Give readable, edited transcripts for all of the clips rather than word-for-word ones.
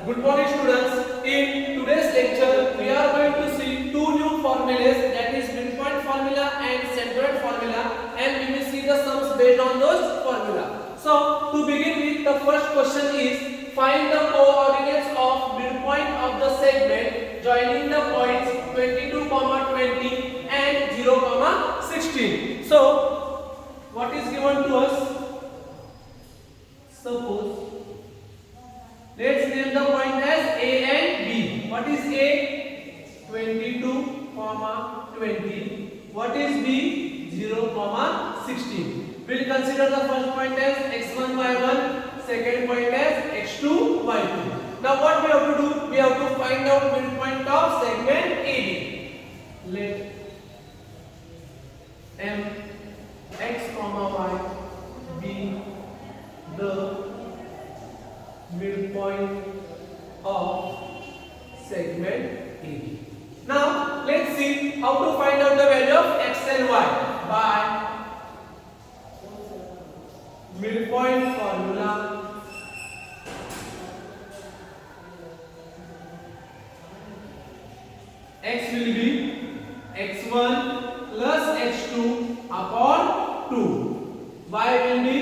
Good morning students. In today's lecture we are going to see two new formulas, that is midpoint formula and centroid formula, and we will see the sums based on those formula. So to begin with, the first question is find the coordinates of midpoint of the segment joining the points 22, 20 and 0, 16. So what is given to us? Suppose let's name the point as A and B. What is A? 22, 20. What is B? 0, 16. We'll consider the first point as x1, y1, second point as x2, y2. Now what we have to do? We have to find out midpoint of segment AB. Let M x, y be the midpoint of segment AB. Now let's see how to find out the value of x and y by midpoint formula. X will be x1 plus x2 upon 2. Y will be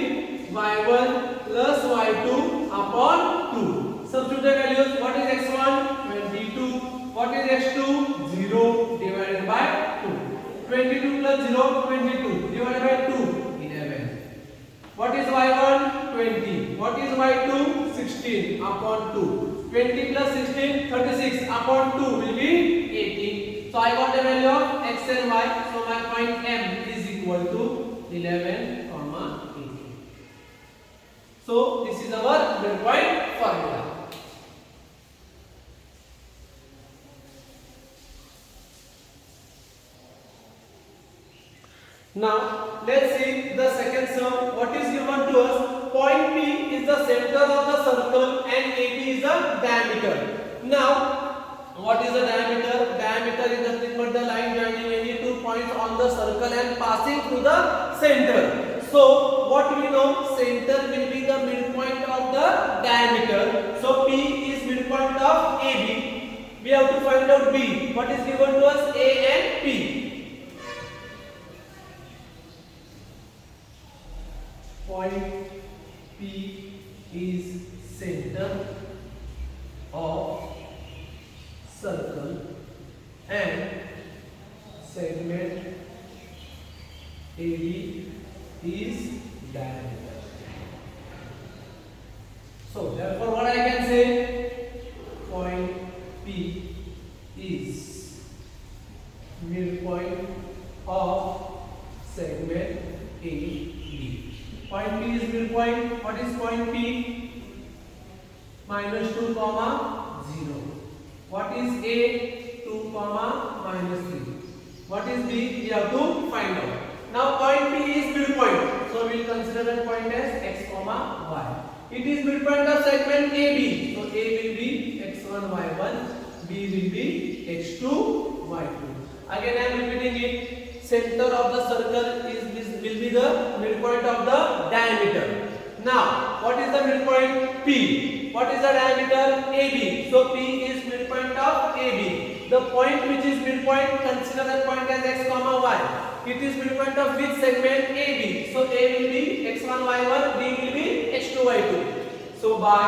y1 plus y2 upon 2. Substitute the values. What is x1? 22. What is x2? 0 divided by 2. 22 plus 0, 22 divided by 2, 11. What is y1? 20. What is y2? 16 upon 2. 20 plus 16, 36 upon 2 will be 18. So I got the value of x and y. So my point M is equal to 11, 18. So this is our midpoint formula. Now let's see the second sum. What is given to us? Point P is the center of the circle and AB is the diameter. Now what is the diameter? Diameter is nothing but the line joining any two points on the circle and passing through the center. So what we know, center will be the midpoint of the diameter. So P is midpoint of AB. We have to find out B. What is given to us? A and P. Point P is center of circle and segment AB is diameter. So therefore what I can say, point P is midpoint of segment AB. Point P is midpoint. What is point P? Minus 2, 0. What is A? 2, minus 3. What is B? We have to find out. Now point P is midpoint. So we will consider that point as x, y. It is midpoint of segment AB. So A will be x1, y1. B will be x2, y2. Again I am repeating it. Center of the circle will be the midpoint of the diameter. Now what is the midpoint? P. What is the diameter? AB. So P is midpoint of AB. The point which is midpoint, consider that point as x, y. It is midpoint of which segment? AB. So A will be x1, y1. B will be x2, y2. So by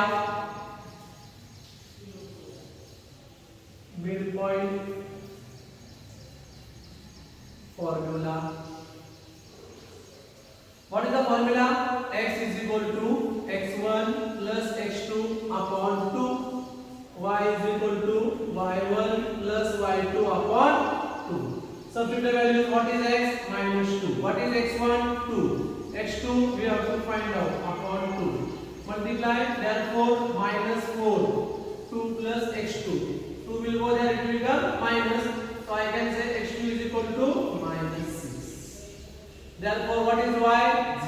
midpoint formula. What is the formula? X is equal to x1 plus x2 upon 2. Y is equal to y1 plus y2 upon 2. Substitute the values. What is x? Minus 2. What is x1? 2. x2 we have to find out upon 2. Multiply, therefore minus 4. 2 plus x2. 2 will go there, it will become minus. So I can say x2 is equal to minus 6. Therefore what is y?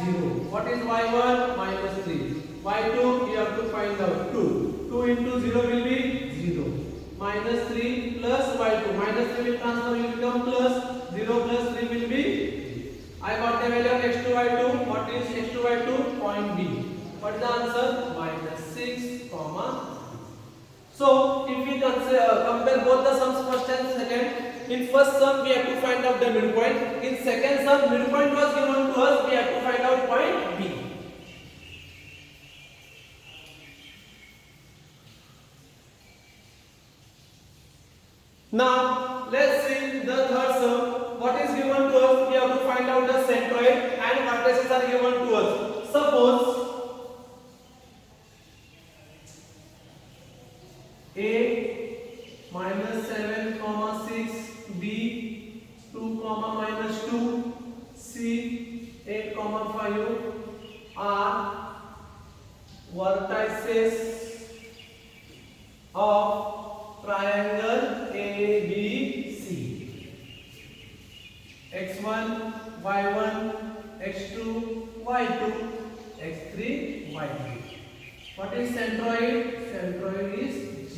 0. What is y1? Minus 3. y2 you have to find out 2. 2 into 0 will be 0. Minus 3 plus y2. Minus 3 will transfer, will become plus. 0 plus 3 will be 3. I got the value of x2, y2. What is x2, y2? Point B. What is the answer? Minus 6, So if we compare both the sums first and second, in first sum we have to find out the midpoint. In second sum, midpoint was given to us, we have to find out point B. Now let's see the third sum. What is given to us? We have to find out the centroid and vertices are given to us. Suppose A minus 7 comma 6, B 2 comma minus 2, C 8 comma 5 are vertices of triangle ABC. X1, Y1, X2, Y2, X3, Y3. What is centroid? Centroid is G,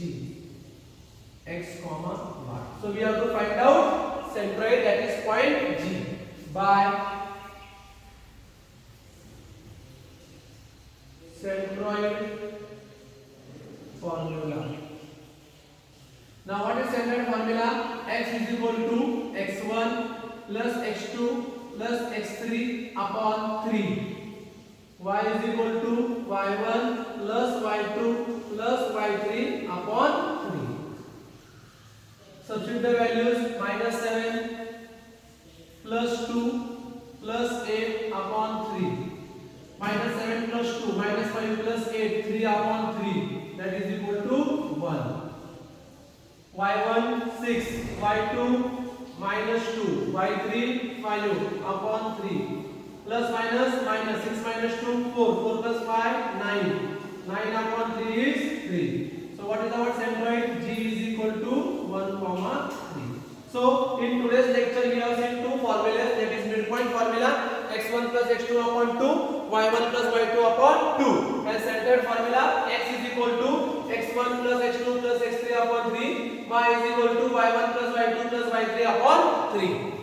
X comma Y. So we have to find out centroid, that is point G, by centroid formula. Now what is centroid formula? X is equal to x1 plus x2 plus x3 upon 3. Y is equal to y1 plus y2 plus y3 upon 3. Substitute the values. Minus 7 plus 2 plus 8 upon 3. Minus 7 plus 2 minus 5 plus 8, 3 upon 3, that is equal to 1. Y1 6, y2 minus 2, y3 5 upon 3, plus minus minus 6 minus 2 4, 4 plus 5 9, 9 upon 3 is 3. So what is our centroid? G is equal to 1 comma 3. So in today's lecture we have seen two formulas, that is midpoint formula x1 plus x2 upon 2, y1 plus y2 upon 2, and centered formula x is equal to x1 plus x2 plus x3 upon 3, y is equal to y1 plus y2 plus y3 upon 3.